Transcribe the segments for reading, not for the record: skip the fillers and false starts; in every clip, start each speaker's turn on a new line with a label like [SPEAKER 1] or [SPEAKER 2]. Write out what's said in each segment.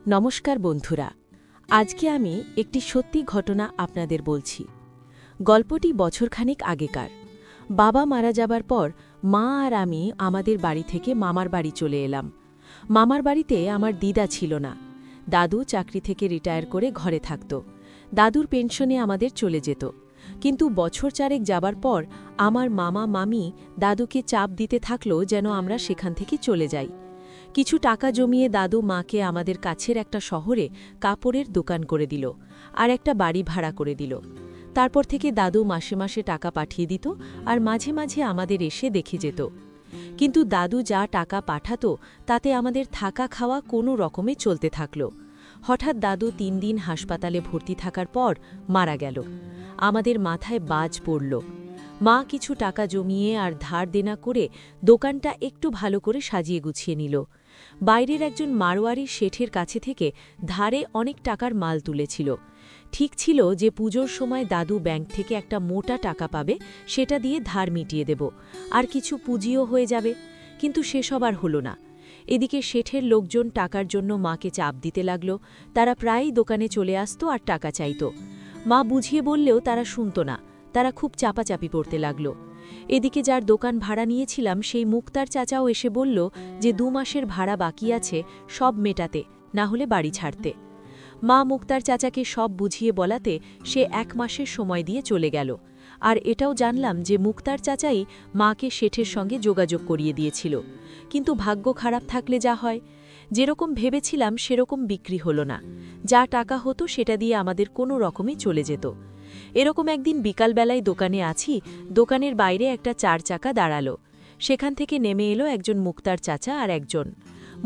[SPEAKER 1] নমস্কার বন্ধুরা, আজকে আমি একটি সত্যি ঘটনা আপনাদের বলছি। গল্পটি বছরখানেক আগেকার। বাবা মারা যাবার পর মা আর আমি আমাদের বাড়ি থেকে মামার বাড়ি চলে এলাম। মামার বাড়িতে আমার দিদা ছিল না। দাদু চাকরি থেকে রিটায়ার করে ঘরে থাকত। দাদুর পেনশনে আমাদের চলে যেত। কিন্তু বছর চারেক যাবার পর আমার মামা মামি দাদুকে চাপ দিতে থাকলো যেন আমরা সেখান থেকে চলে যাই। কিছু টাকা জমিয়ে দাদু মাকে আমাদের কাছের একটা শহরে কাপড়ের দোকান করে দিল আর একটা বাড়ি ভাড়া করে দিল। তারপর থেকে দাদু মাসে মাসে টাকা পাঠিয়ে দিত আর মাঝে মাঝে আমাদের এসে দেখে যেত। কিন্তু দাদু যা টাকা পাঠাতো তাতে আমাদের থাকা খাওয়া কোনো রকমে চলতে থাকল। হঠাৎ দাদু 3 দিন হাসপাতালে ভর্তি থাকার পর মারা গেল। আমাদের মাথায় বাজ পড়ল। মা কিছু টাকা জমিয়ে আর ধার দেনা করে দোকানটা একটু ভালো করে সাজিয়ে গুছিয়ে নিল। বাইরের একজন মারোয়ারি শেঠের কাছে থেকে ধারে অনেক টাকার মাল তুলেছিল। ঠিক ছিল যে পুজোর সময় দাদু ব্যাংক থেকে একটা মোটা টাকা পাবে, সেটা দিয়ে ধার মিটিয়ে দেব, আর কিছু পুঁজিও হয়ে যাবে। কিন্তু সেসব আর হলো না। এদিকে শেঠের লোকজন টাকার জন্য মাকে চাপ দিতে লাগল। তারা প্রায়ই দোকানে চলে আসত আর টাকা চাইত। মা বুঝিয়ে বললেও তারা শুনত না। তারা খুব চাপাচাপি পড়তে লাগল। এদিকে যার দোকান ভাড়া নিয়েছিলাম সেই মুক্তার চাচাও এসে বলল যে 2 মাসের ভাড়া বাকি আছে, সব মেটাতে, না হলে বাড়ি ছাড়তে। মা মুক্তার চাচাকে সব বুঝিয়ে বলাতে সে 1 মাসের সময় দিয়ে চলে গেল। আর এটাও জানলাম যে মুক্তার চাচাই মাকে শেঠের সঙ্গে যোগাযোগ করিয়ে দিয়েছিল। কিন্তু ভাগ্য খারাপ থাকলে যা হয়, যেরকম ভেবেছিলাম সেরকম বিক্রি হলো না। যা টাকা হতো সেটা দিয়ে আমাদের কোনো রকমই চলে যেত। এরকম একদিন বিকালবেলায় দোকানে আছি, দোকানের বাইরে একটা 4 চাকা দাঁড়ালো। সেখান থেকে নেমে এলো একজন মুক্তার চাচা আর একজন।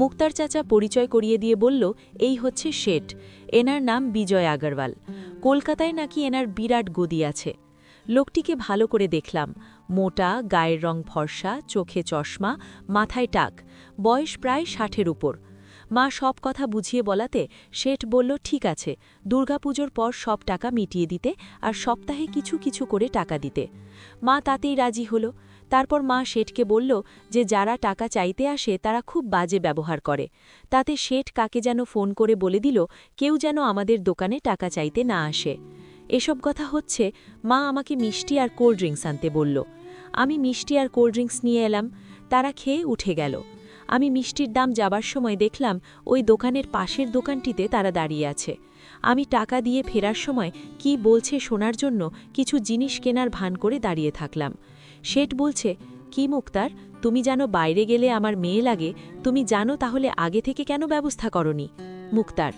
[SPEAKER 1] মুক্তার চাচা পরিচয় করিয়ে দিয়ে বলল, এই হচ্ছে শেঠ, এনার নাম বিজয় আগরওয়াল। কলকাতায় নাকি এনার বিরাট গদি আছে। লোকটিকে ভালো করে দেখলাম। মোটা, গায়ের রং ফর্সা, চোখে চশমা, মাথায় টাক, বয়স প্রায় 60-এর উপর। মা সব কথা বুঝিয়ে বলাতে শেঠ বলল, ঠিক আছে, দুর্গাপুজোর পর সব টাকা মিটিয়ে দিতে আর সপ্তাহে কিছু কিছু করে টাকা দিতে। মা তাতেই রাজি হল। তারপর মা শেঠকে বলল যে যারা টাকা চাইতে আসে তারা খুব বাজে ব্যবহার করে। তাতে শেঠ কাকে যেন ফোন করে বলে দিল কেউ যেন আমাদের দোকানে টাকা চাইতে না আসে। এসব কথা হচ্ছে, মা আমাকে মিষ্টি আর কোল্ড ড্রিঙ্কস আনতে বলল। আমি মিষ্টি আর কোল্ড ড্রিঙ্কস নিয়ে এলাম। তারা খেয়ে উঠে গেল। আমি মিষ্টির দাম যাবার সময় দেখলাম ওই দোকানের পাশের দোকানটিতে তারা দাঁড়িয়ে আছে। আমি টাকা দিয়ে ফেরার সময় কি বলছে শোনার জন্য কিছু জিনিস কেনার ভান করে দাঁড়িয়ে থাকলাম। শেঠ বলছে, কি মুক্তার, তুমি জানো বাইরে গেলে আমার মেয়ে লাগে, তুমি জানো তাহলে আগে থেকে কেন ব্যবস্থা করনি? মুক্তার,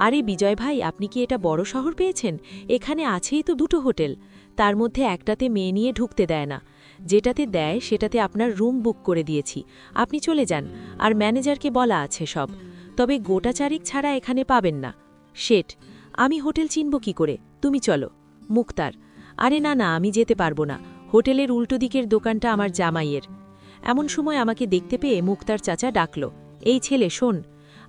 [SPEAKER 1] আরে বিজয় ভাই, আপনি কি এটা বড় শহর পেয়েছেন? এখানে আছেই তো 2টো হোটেল, তার মধ্যে একটাতে মেয়ে নিয়ে ঢুকতে দেয় না। যেটাতে দেয় সেটাতে আপনার রুম বুক করে দিয়েছি, আপনি চলে যান, আর ম্যানেজারকে বলা আছে সব। তবে গোটা চারিক ছাড়া এখানে পাবেন না। শেঠ, আমি হোটেল চিনব কি করে, তুমি চলো। মুক্তার, আরে না না, আমি যেতে পারবো না, হোটেলের উল্টো দিকের দোকানটা আমার জামাইয়ের। এমন সময় আমাকে দেখতে পেয়ে মুক্তার চাচা ডাকল, এই ছেলে শোন।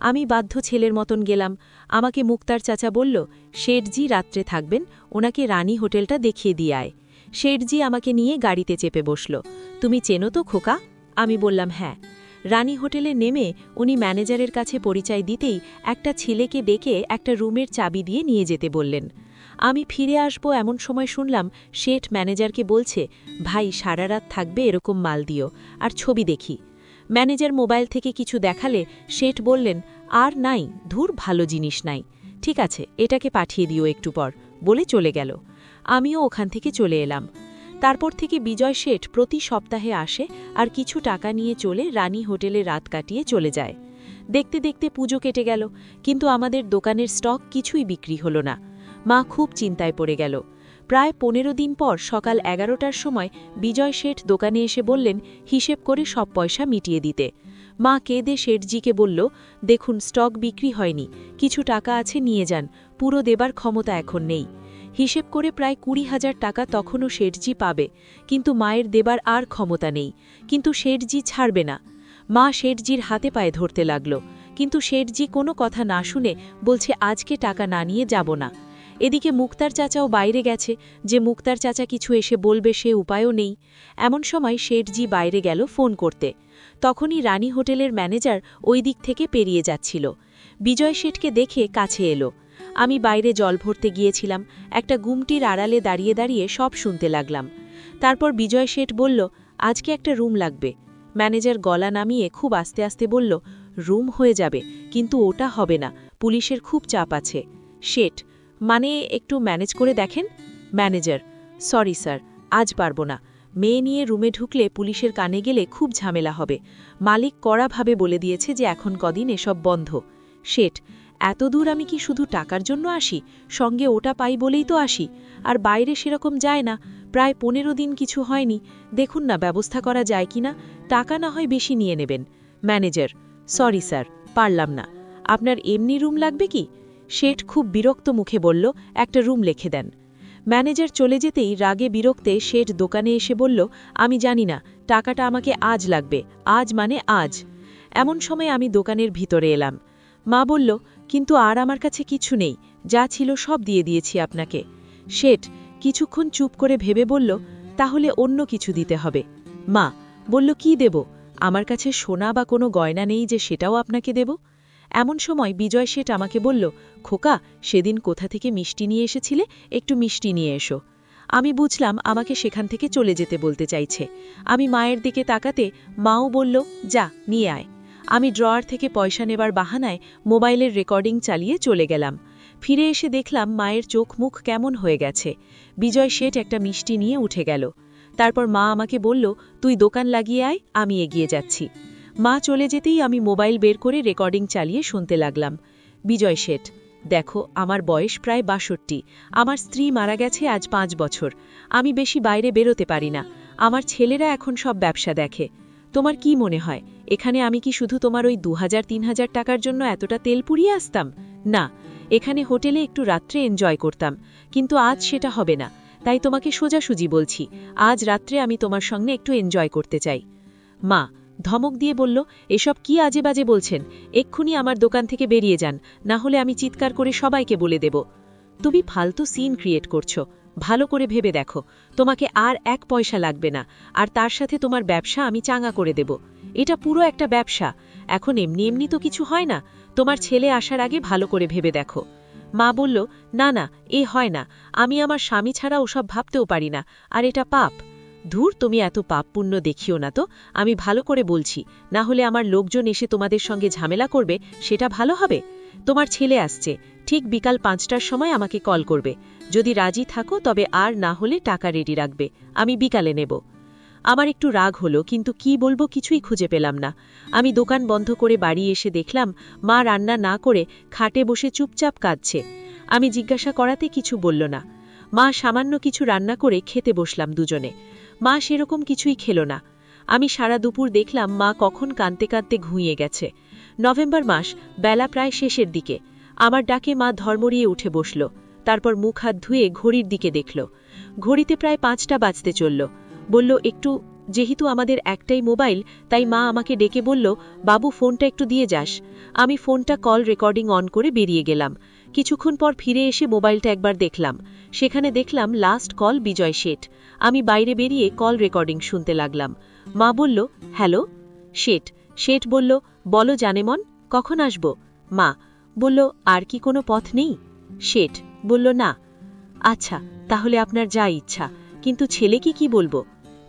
[SPEAKER 1] আমি বাধ্য ছেলের মতন গেলাম। আমাকে মুক্তার চাচা বলল, শেঠজি রাত্রে থাকবেন, ওনাকে রানী হোটেলটা দেখিয়ে দিয়ে আয়। শেঠজি আমাকে নিয়ে গাড়িতে চেপে বসল। তুমি চেনো তো খোকা? আমি বললাম হ্যাঁ। রানী হোটেলে নেমে উনি ম্যানেজারের কাছে পরিচয় দিতেই একটা ছেলেকে ডেকে একটা রুমের চাবি দিয়ে নিয়ে যেতে বললেন। আমি ফিরে আসব এমন সময় শুনলাম শেঠ ম্যানেজারকে বলছে, ভাই সারা রাত থাকবে এরকম মাল দিও, আর ছবি দেখি। ম্যানেজার মোবাইল থেকে কিছু দেখালে শেঠ বললেন, আর নাই, ধুর, ভালো জিনিস নাই, ঠিক আছে এটাকে পাঠিয়ে দিও একটু পর, বলে চলে গেল। আমিও ওখান থেকে চলে এলাম। তারপর থেকে বিজয় শেঠ প্রতি সপ্তাহে আসে আর কিছু টাকা নিয়ে চলে রানী হোটেলে রাত কাটিয়ে চলে যায়। দেখতে দেখতে পুজো কেটে গেল, কিন্তু আমাদের দোকানের স্টক কিছুই বিক্রি হলো না। মা খুব চিন্তায় পড়ে গেল। প্রায় 15 দিন পর সকাল 11টার সময় বিজয় শেঠ দোকানে এসে বললেন হিসেব করে সব পয়সা মিটিয়ে দিতে। মা কেঁদে শেঠজিকে বলল, দেখুন স্টক বিক্রি হয়নি, কিছু টাকা আছে নিয়ে যান, পুরো দেবার ক্ষমতা এখন নেই। হিসেব করে প্রায় 20,000 টাকা তখনও শেঠজি পাবে, কিন্তু মায়ের দেবার আর ক্ষমতা নেই। কিন্তু শেঠজি ছাড়বে না। মা শেঠজির হাতে পায়ে ধরতে লাগল, কিন্তু শেঠজি কোনো কথা না শুনে বলছে আজকে টাকা না নিয়ে যাব না। এদিকে মুক্তার চাচাও বাইরে গেছে, যে মুক্তার চাচা কিছু এসে বলবে সে উপায়ও নেই। এমন সময় শেঠজি বাইরে গেল ফোন করতে। তখনই রানী হোটেলের ম্যানেজার ওই দিক থেকে পেরিয়ে যাচ্ছিল। বিজয় শেঠকে দেখে কাছে এলো। আমি বাইরে জল ভরতে গিয়েছিলাম, একটা গুমটির আড়ালে দাঁড়িয়ে দাঁড়িয়ে সব শুনতে লাগলাম। তারপর বিজয় শেঠ বলল, আজকে একটা রুম লাগবে। ম্যানেজার গলা নামিয়ে খুব আস্তে আস্তে বলল, রুম হয়ে যাবে, কিন্তু ওটা হবে না, পুলিশের খুব চাপ আছে। শেঠ, মানে একটু ম্যানেজ করে দেখেন। ম্যানেজার, সরি স্যার, আজ পারবো না। মেয়ে নিয়ে রুমে ঢুকলে পুলিশের কানে গেলে খুব ঝামেলা হবে। মালিক কড়াভাবে বলে দিয়েছে যে এখন কদিন এসব বন্ধ। শেঠ, এত দূর আমি কি শুধু টাকার জন্য আসি? সঙ্গে ওটা পাই বলেই তো আসি। আর বাইরে সেরকম যায় না, প্রায় 15 দিন কিছু হয়নি। দেখুন না ব্যবস্থা করা যায় কিনা, টাকা না হয় বেশি নিয়ে নেবেন। ম্যানেজার, সরি স্যার, পারলাম না। আপনার এমনি রুম লাগবে কি? শেঠ খুব বিরক্ত মুখে বলল, একটা রুম লিখে দেন। ম্যানেজার চলে যেতেই রাগে বিরক্তে শেঠ দোকানে এসে বলল, আমি জানি না, টাকাটা আমাকে আজ লাগবে, আজ মানে আজ। এমন সময় আমি দোকানের ভিতরে এলাম। মা বলল, কিন্তু আর আমার কাছে কিছু নেই, যা ছিল সব দিয়ে দিয়েছি আপনাকে। শেঠ কিছুক্ষণ চুপ করে ভেবে বলল, তাহলে অন্য কিছু দিতে হবে। মা বলল, কি দেব? আমার কাছে সোনা বা কোনো গয়না নেই যে সেটাও আপনাকে দেব। এমন সময় বিজয় শেঠ আমাকে বলল, খোকা, সেদিন কোথা থেকে মিষ্টি নিয়ে এসেছিলে, একটু মিষ্টি নিয়ে এসো। আমি বুঝলাম আমাকে সেখান থেকে চলে যেতে বলতে চাইছে। আমি মায়ের দিকে তাকাতে মাও বলল, যা নিয়ে আয়। আমি ড্রয়ার থেকে পয়সা নেবার বাহানায় মোবাইলের রেকর্ডিং চালিয়ে চলে গেলাম। ফিরে এসে দেখলাম মায়ের চোখ মুখ কেমন হয়ে গেছে। বিজয় শেঠ একটা মিষ্টি নিয়ে উঠে গেল। তারপর মা আমাকে বলল, তুই দোকান লাগিয়ে আয়, আমি এগিয়ে যাচ্ছি। মা চলে যেতেই আমি মোবাইল বের করে রেকর্ডিং চালিয়ে শুনতে লাগলাম। বিজয় শেঠ, দেখো, আমার বয়স প্রায় 62, আমার স্ত্রী মারা গেছে আজ 5 বছর, আমি বেশি বাইরে বেরোতে পারি না, আমার ছেলেরা এখন সব ব্যবসা দেখে। তোমার কি মনে হয় এখানে আমি কি শুধু তোমার ওই 2000-3000 টাকার জন্য এতটা তেল পুড়িয়ে আসতাম? না, এখানে হোটেলে একটু রাত্রে এনজয় করতাম, কিন্তু আজ সেটা হবে না। তাই তোমাকে সোজাসুজি বলছি, আজ রাত্রে আমি তোমার সঙ্গে একটু এনজয় করতে চাই। মা ধমক দিয়ে বলল, এসব কি আজে বাজে বলছেন? এক্ষুনি আমার দোকান থেকে বেরিয়ে যান, না হলে আমি চিৎকার করে সবাইকে বলে দেব। তুমি ফালতু সিন ক্রিয়েট করছো, ভালো করে ভেবে দেখো, তোমাকে আর 1 পয়সা লাগবে না, আর তার সাথে তোমার ব্যবসা আমি চাঙ্গা করে দেব। এটা পুরো একটা ব্যবসা, এখন এমনি এমনি তো কিছু হয় না, তোমার ছেলে আসার আগে ভালো করে ভেবে দেখো। মা বলল, না না, এ হয় না, আমি আমার স্বামী ছাড়া ওসব ভাবতেও পারি না, আর এটা পাপ। ধুর, তুমি এত পাপ পুণ্য দেখিও না তো, আমি ভালো করে বলছি, না হলে আমার লোকজন এসে তোমাদের সঙ্গে ঝামেলা করবে, সেটা ভালো হবে? তোমার ছেলে আসছে, ঠিক বিকাল 5টার সময় আমাকে কল করবে, যদি রাজি থাকো তবে, আর না হলে টাকা রেডি রাখবে, আমি বিকালে নেব। আমার একটু রাগ হলো, কিন্তু কি বলবো কিছুই খুঁজে পেলাম না। আমি দোকান বন্ধ করে বাড়ি এসে দেখলাম মা রান্না না করে খাটে বসে চুপচাপ কাঁদছে। আমি জিজ্ঞাসা করাতে কিছু বলল না। মা সামান্য কিছু রান্না করে খেতে বসলাম দুজনে। মা সেরকম কিছুই খেলো না। আমি সারা দুপুর দেখলাম মা কখন কাঁদতে কাঁদতে ঘুমিয়ে গেছে। নভেম্বর মাস, বেলা প্রায় শেষের দিকে। আমার ডাকে মা ধর্মরিয়ে উঠে বসল, তারপর মুখ হাত ধুয়ে ঘড়ির দিকে দেখল। ঘড়িতে প্রায় 5টা বাজতে চলল। বলল একটু, যেহেতু আমাদের একটাই মোবাইল, তাই মা আমাকে ডেকে বলল, বাবু ফোনটা একটু দিয়ে যাস। আমি ফোনটা কল রেকর্ডিং অন করে বেরিয়ে গেলাম। কিছুক্ষণ পর ফিরে এসে মোবাইলটা একবার দেখলাম, সেখানে দেখলাম লাস্ট কল বিজয় শেঠ। আমি বাইরে বেরিয়ে কল রেকর্ডিং শুনতে লাগলাম। মা বলল, হ্যালো শেঠ। শেঠ বলল, বলো জানেমন, কখন আসব? মা বলল, আর কি কোনো পথ নেই? শেঠ বলল, না। আচ্ছা, তাহলে আপনার যা ইচ্ছা, কিন্তু ছেলেকে কি বলবো?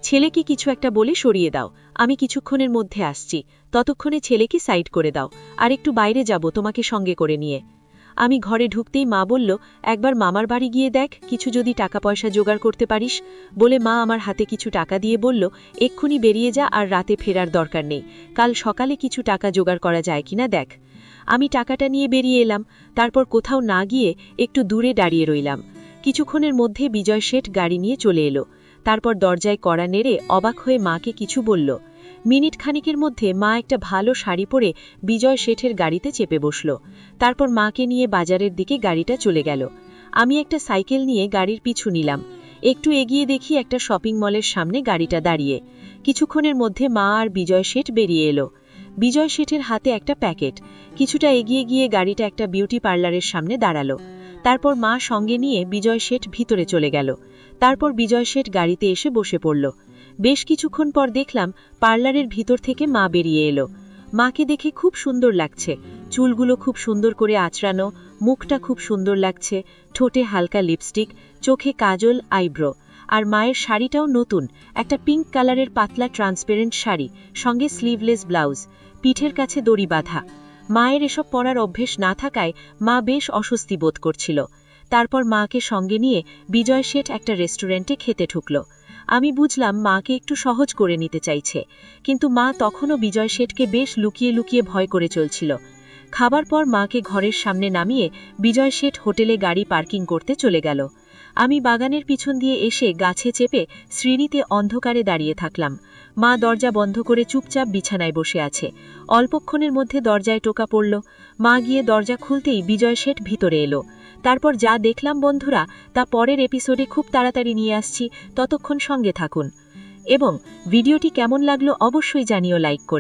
[SPEAKER 1] ছেলেকে কিছু একটা বলে সরিয়ে দাও, আমি কিছুক্ষণের মধ্যে আসছি, ততক্ষণে ছেলেকে সাইড করে দাও, আর একটু বাইরে যাব তোমাকে সঙ্গে করে নিয়ে। আমি ঘরে ঢুকতেই মা বলল, একবার মামার বাড়ি গিয়ে দেখ, কিছু যদি টাকা পয়সা জোগাড় করতে পারিস। বলে মা আমার হাতে কিছু টাকা দিয়ে বলল, এক্ষুনি বেরিয়ে যা, আর রাতে ফেরার দরকার নেই, কাল সকালে কিছু টাকা জোগাড় করা যায় কিনা দেখ। আমি টাকাটা নিয়ে বেরিয়ে এলাম, তারপর কোথাও না গিয়ে একটু দূরে দাঁড়িয়ে রইলাম। কিছুক্ষণের মধ্যে বিজয় শেঠ গাড়ি নিয়ে চলে এলো। তারপর দরজায় কড়া নেড়ে অবাক হয়ে মাকে কিছু বলল। মিনিট খানিকের মধ্যে মা একটা ভালো শাড়ি পরে বিজয় শেঠের গাড়িতে চেপে বসল। তারপর মাকে নিয়ে বাজারের দিকে গাড়িটা চলে গেল। আমি একটা সাইকেল নিয়ে গাড়ির পিছু নিলাম। একটু এগিয়ে দেখি একটা শপিং মলের সামনে গাড়িটা দাঁড়িয়ে। কিছুক্ষণের মধ্যে মা আর বিজয় শেঠ বেরিয়ে এলো। বিজয় শেঠের হাতে একটা প্যাকেট। কিছুটা এগিয়ে গিয়ে গাড়িটা একটা বিউটি পার্লারের সামনে দাঁড়ালো। তারপর মা সঙ্গে নিয়ে বিজয় শেঠ ভিতরে চলে গেল। তারপর বিজয় শেঠ গাড়িতে এসে বসে পড়ল। বেশ কিছুক্ষণ পর দেখলাম পার্লারের ভিতর থেকে মা বেরিয়ে এলো। মাকে দেখে খুব সুন্দর লাগছে, চুলগুলো খুব সুন্দর করে আঁচড়ানো, মুখটা খুব সুন্দর লাগছে, ঠোঁটে হালকা লিপস্টিক, চোখে কাজল, আইব্রো। আর মায়ের শাড়িটাও নতুন, একটা পিঙ্ক কালারের পাতলা ট্রান্সপারেন্ট শাড়ি, সঙ্গে স্লিভলেস ব্লাউজ, পিঠের কাছে দড়ি বাঁধা। মায়ের এসব পরার অভ্যেস না থাকায় মা বেশ অস্বস্তি বোধ করছিল। তারপর মাকে সঙ্গে নিয়ে বিজয় শেঠ একটা রেস্টুরেন্টে খেতে ঢুকল। আমি বুঝলাম মাকে একটু সহজ করে নিতে চাইছে, কিন্তু মা তখনও বিজয় শেঠকে বেশ লুকিয়ে লুকিয়ে ভয় করে চলছিল। খাবার পর মাকে ঘরের সামনে নামিয়ে বিজয় শেঠ হোটেলে গাড়ি পার্কিং করতে চলে গেল। আমি বাগানের পিছন দিয়ে এসে গাছে চেপে সিঁড়িতে অন্ধকারে দাঁড়িয়ে থাকলাম। মা দরজা বন্ধ করে চুপচাপ বিছানায় বসে আছে। অল্পক্ষণের মধ্যে দরজায় টোকা পড়ল। মা গিয়ে দরজা খুলতেই বিজয় শেঠ ভিতরে এলো। তারপর যা দেখলাম বন্ধুরা, তা পরের এপিসোডে খুব তাড়াতাড়ি নিয়ে আসছি, ততক্ষণ সঙ্গে থাকুন। এবং ভিডিওটি কেমন লাগলো অবশ্যই জানিও লাইক করে।